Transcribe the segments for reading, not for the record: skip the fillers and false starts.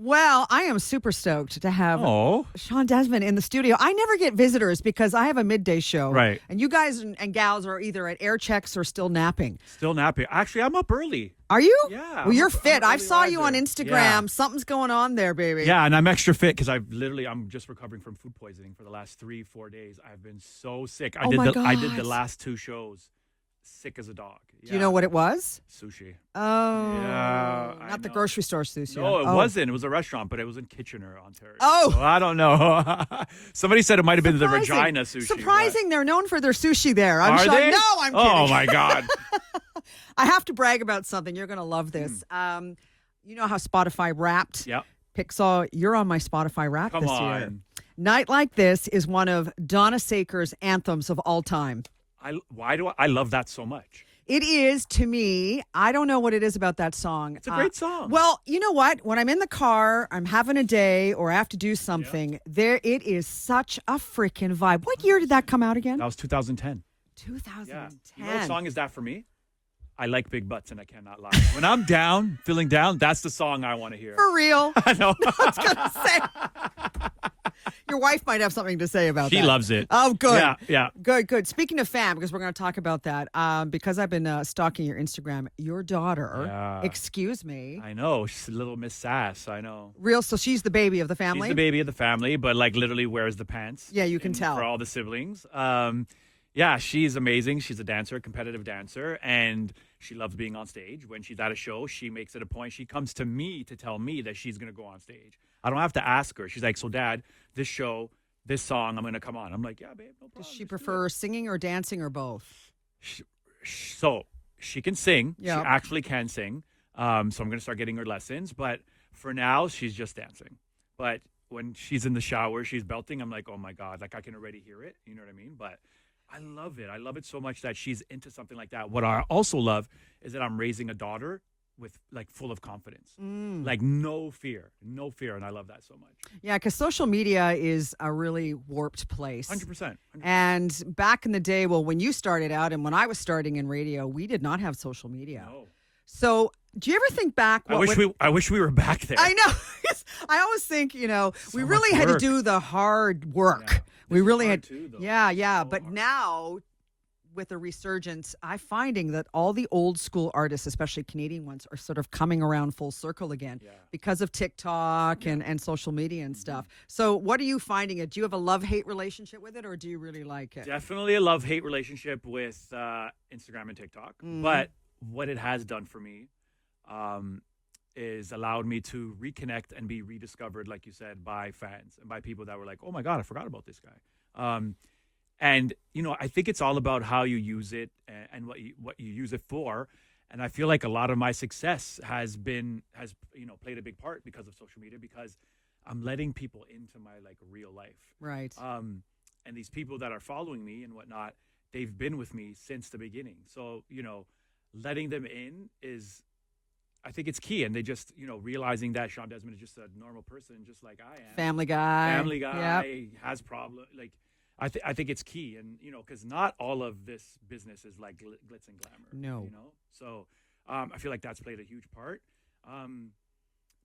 Well, I am super stoked to have Oh. Shawn Desman in the studio. I never get visitors because I have a midday show. Right. And you guys and gals are either at air checks or still napping. Still napping. Actually, I'm up early. Are you? Yeah. Well, you're I'm fit. an I early saw you on riser. Instagram. Yeah. Something's going on there, baby. Yeah, and I'm extra fit because I'm just recovering from food poisoning for the last 3-4 days. I've been so sick. I did the last 2 shows sick as a dog. Do you know what it was? Sushi. Oh. Yeah, I Not the know. grocery store sushi. No, it wasn't. It was a restaurant, but it was in Kitchener, Ontario. Oh. So I don't know. Somebody said it might have been the Regina sushi. Surprising. They're known for their sushi there. I'm Are shocked. they? No, I'm kidding. Oh, my God. I have to brag about something. You're going to love this. You know how Spotify Wrapped? Yep. Pixar, you're on my Spotify Wrapped Come this on. year. Night Like This is one of Donna Saker's anthems of all time. I love that so much? It is, to me, I don't know what it is about that song. It's a great song. Well, you know what? When I'm in the car, I'm having a day, or I have to do something, it is such a freaking vibe. What year did that come out again? That was 2010. 2010. Yeah. You know what song is that for me? I like big butts and I cannot lie. When I'm down, feeling down, that's the song I want to hear. For real? I know. I was going to say. Your wife might have something to say about that. She loves it. Oh, good. Yeah. Good. Speaking of fam, because we're going to talk about that, because I've been stalking your Instagram, your daughter, excuse me. I know. She's a little Miss Sass. I know. Real, so she's the baby of the family? She's the baby of the family, but like literally wears the pants. Yeah, you can tell. For all the siblings. Yeah, she's amazing. She's a dancer, competitive dancer, and she loves being on stage. When she's at a show, she makes it a point. She comes to me to tell me that she's going to go on stage. I don't have to ask her. She's like, so Dad, this show, this song, I'm going to come on. I'm like, yeah, babe, no problem. Does she prefer singing or dancing or both? So she can sing. Yep. She actually can sing. So I'm going to start getting her lessons. But for now, she's just dancing. But when she's in the shower, she's belting. I'm like, oh, my God. Like, I can already hear it. You know what I mean? But I love it. I love it so much that she's into something like that. What I also love is that I'm raising a daughter with like full of confidence, like no fear, and I love that so much. Yeah, because social media is a really warped place. 100%. And back in the day, well, when you started out and when I was starting in radio, we did not have social media. No. So do you ever think back? I wish we were back there. I know. I always think, we really had to do the hard work. Yeah. We really had. Too, though. Yeah. So But hard. now, with a resurgence, I'm finding that all the old school artists, especially Canadian ones, are sort of coming around full circle again because of TikTok and social media and stuff. So what are you finding? Do you have a love-hate relationship with it, or do you really like it? Definitely a love-hate relationship with Instagram and TikTok. But what it has done for me is allowed me to reconnect and be rediscovered, like you said, by fans and by people that were like, oh, my God, I forgot about this guy. And, I think it's all about how you use it and what you use it for. And I feel like a lot of my success has played a big part because of social media, because I'm letting people into my like real life. Right. And these people that are following me and whatnot, they've been with me since the beginning. So, letting them in I think it's key. And they just, realizing that Shawn Desman is just a normal person, just like I am. Family guy. Yep. Has problems. Like, I think it's key. And, because not all of this business is like glitz and glamour. No. So I feel like that's played a huge part.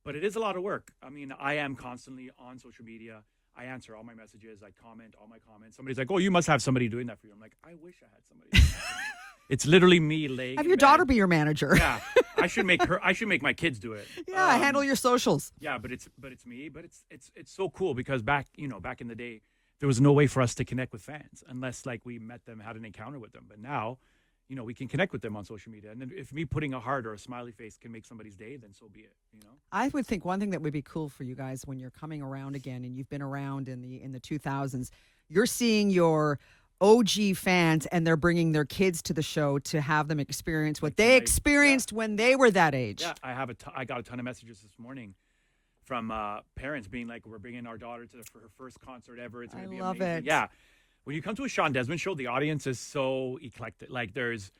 But it is a lot of work. I mean, I am constantly on social media. I answer all my messages. I comment all my comments. Somebody's like, oh, you must have somebody doing that for you. I'm like, I wish I had somebody doing that for me. It's literally me laying. Have your daughter be your manager. Yeah, I should make my kids do it. Yeah, handle your socials. Yeah, but it's me. But it's so cool because back in the day, there was no way for us to connect with fans unless like we met them, had an encounter with them. But now, we can connect with them on social media. And then if me putting a heart or a smiley face can make somebody's day, then so be it. I would think one thing that would be cool for you guys when you're coming around again, and you've been around in the 2000s, you're seeing your OG fans and they're bringing their kids to the show to have them experience what they experienced when they were that age. Yeah, I got a ton of messages this morning from parents being like, we're bringing our daughter for her first concert ever. It's going to be amazing. I love it. Yeah. When you come to a Shawn Desman show, the audience is so eclectic. Like there's,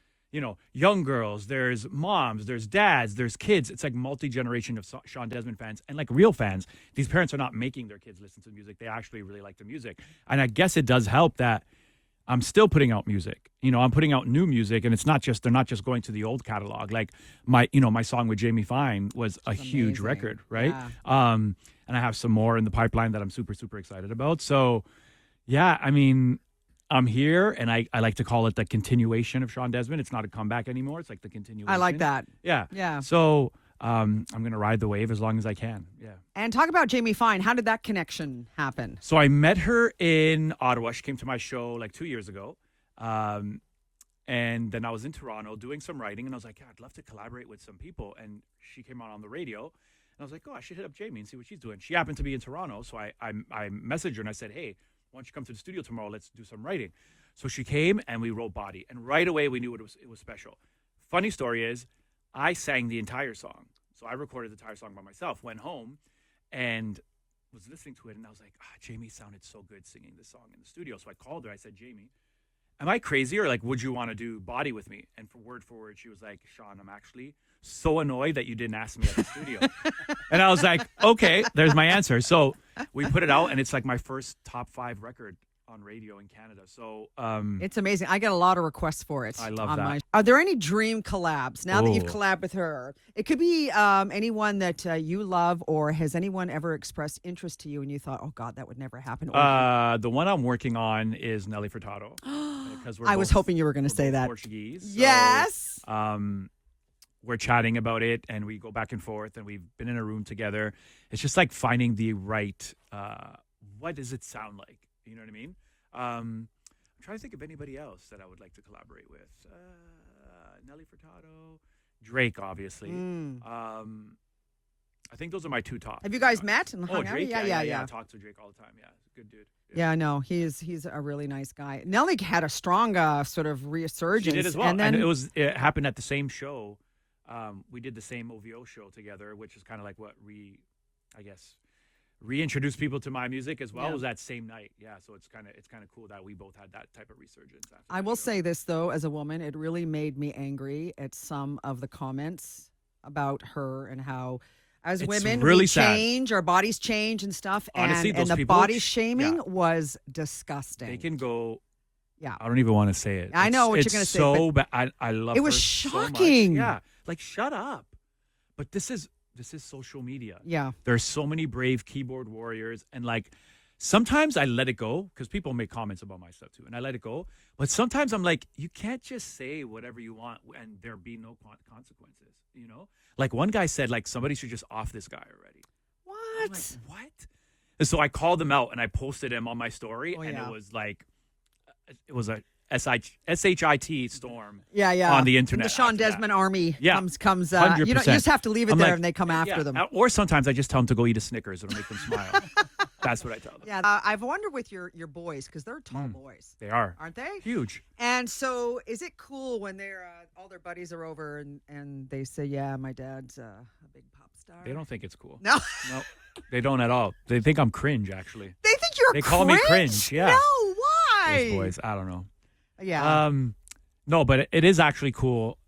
young girls, there's moms, there's dads, there's kids. It's like multi-generation of Shawn Desman fans and like real fans. These parents are not making their kids listen to music. They actually really like the music. And I guess it does help that I'm still putting out music. I'm putting out new music, and they're not just going to the old catalog. Like my song with Jamie Fine was a huge record, right? Yeah. And I have some more in the pipeline that I'm super, super excited about. So, yeah, I mean, I'm here, and I like to call it the continuation of Shawn Desman. It's not a comeback anymore. It's like the continuation. I like that. Yeah. Yeah. So I'm going to ride the wave as long as I can. Yeah. And talk about Jamie Fine. How did that connection happen? So I met her in Ottawa. She came to my show like 2 years ago. And then I was in Toronto doing some writing, and I was like, yeah, I'd love to collaborate with some people. And she came on the radio. And I was like, oh, I should hit up Jamie and see what she's doing. She happened to be in Toronto, so I messaged her and I said, hey, why don't you come to the studio tomorrow? Let's do some writing. So she came and we wrote Body. And right away we knew it was special. Funny story is, I sang the entire song. So I recorded the entire song by myself, went home and was listening to it. And I was like, Jamie sounded so good singing this song in the studio. So I called her. I said, Jamie, am I crazy, or like, would you want to do Body with me? And for word, she was like, Shawn, I'm actually so annoyed that you didn't ask me at the studio. And I was like, okay, there's my answer. So we put it out, and it's like my first top 5 record on radio in Canada. So it's amazing. I get a lot of requests for it. I love that. Are there any dream collabs now that you've Oh. collabed with her? It could be anyone that you love, or has anyone ever expressed interest to you and you thought, oh God, that would never happen? The one I'm working on is Nelly Furtado. Because I was hoping you were going to say that. Portuguese. So, Yes. we're chatting about it, and we go back and forth, and we've been in a room together. It's just like finding the right, what does it sound like? You know what I mean? I'm trying to think of anybody else that I would like to collaborate with. Nelly Furtado, Drake, obviously. I think those are my 2 top. Have you guys met and hung out? Drake? Yeah. I talk to Drake all the time. Yeah, good dude. Yeah, no, he's a really nice guy. Nelly had a strong sort of resurgence. She did as well, and then it happened at the same show. We did the same OVO show together, which is kind of like what reintroduced people to my music as well. Yeah. It was that same night. Yeah, so it's kind of cool that we both had that type of resurgence. After I will say this though, as a woman, it really made me angry at some of the comments about her and how, as It's women, really we sad. change, our bodies change and stuff. Honestly, and those the people- body shaming yeah. was disgusting. They can go. Yeah. I don't even want to say it. I know what It's you're gonna say, So bad. I love. it was her so much. shocking. Yeah, like shut up. But this is social media. Yeah. There's so many brave keyboard warriors, and like sometimes I let it go because people make comments about my stuff too, and I let it go. But sometimes I'm like, you can't just say whatever you want and there be no consequences. Like one guy said, like somebody should just off this guy already. I'm like, what? And so I called him out and I posted him on my story, and yeah. it was like, it was a SHIT storm. Yeah. On the internet. The Shawn after that. Desman army Yeah. comes. You 100%. just have to leave it I'm there like, and they come after yeah. them. Or sometimes I just tell them to go eat a Snickers. It'll make them smile. That's what I tell them. Yeah. I've wondered with your boys, because they're tall boys, They are. aren't they? Huge. And so is it cool when they're all their buddies are over and they say, yeah, my dad's a big pop star? They don't think it's cool. No. No, they don't at all. They think I'm cringe, actually. They think you're They call me cringe, yeah. No, why? Those boys. I don't know. Yeah. No, but it is actually cool,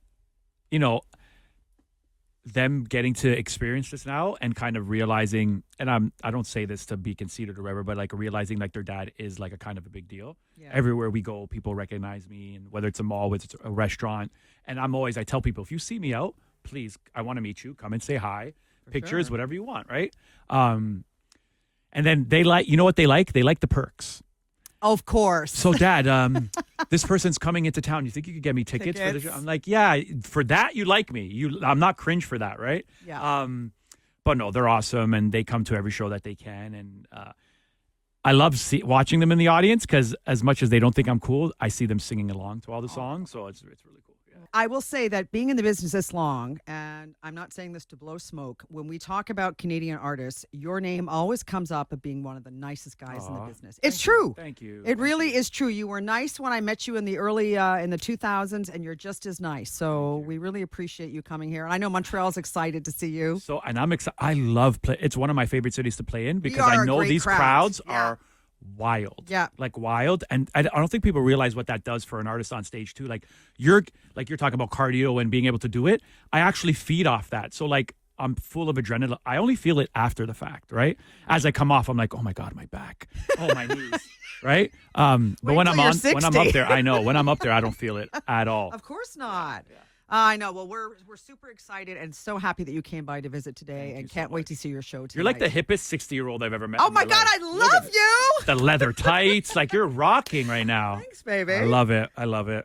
them getting to experience this now and kind of realizing, and I don't say this to be conceited or whatever, but like realizing like their dad is like a kind of a big deal. Yeah. Everywhere we go, people recognize me, and whether it's a mall, whether it's a restaurant. And I tell people, if you see me out, please, I want to meet you. Come and say hi. Pictures, sure. whatever you want, right? And then they like, you know what they like? They like the perks. Of course. So, Dad, this person's coming into town. You think you could get me tickets for the show? I'm like, yeah, for that you like me. I'm not cringe for that, right? Yeah. But no, they're awesome, and they come to every show that they can, and I love watching them in the audience because as much as they don't think I'm cool, I see them singing along to all the songs, so it's really cool. Yeah. I will say that being in the business this long, and I'm not saying this to blow smoke, when we talk about Canadian artists, your name always comes up as being one of the nicest guys in the business. It's true. Thank you. It really is true. You were nice when I met you in the early in the 2000s, and you're just as nice. So we really appreciate you coming here. And I know Montreal's excited to see you. So, and I'm excited. I love play. It's one of my favorite cities to play in because are I a know great these crowd. crowds Yeah. are wild. Yeah. Like wild. And I don't think people realize what that does for an artist on stage too. Like you're talking about cardio and being able to do it. I actually feed off that. So like I'm full of adrenaline. I only feel it after the fact, right? As I come off, I'm like, oh my God, my back. Oh, my knees. right? But Wait when till I'm you're on, when I'm 60. up there, I know when I'm up there, I don't feel it at all. Of course not. Yeah. I know. Well, we're super excited and so happy that you came by to visit today, Thank and you so can't wait much. to see your show tonight. You're like the hippest 60-year-old I've ever met. Oh in my my God, life. I Look at love it. you. The leather tights, like you're rocking right now. Thanks, baby. I love it. I love it.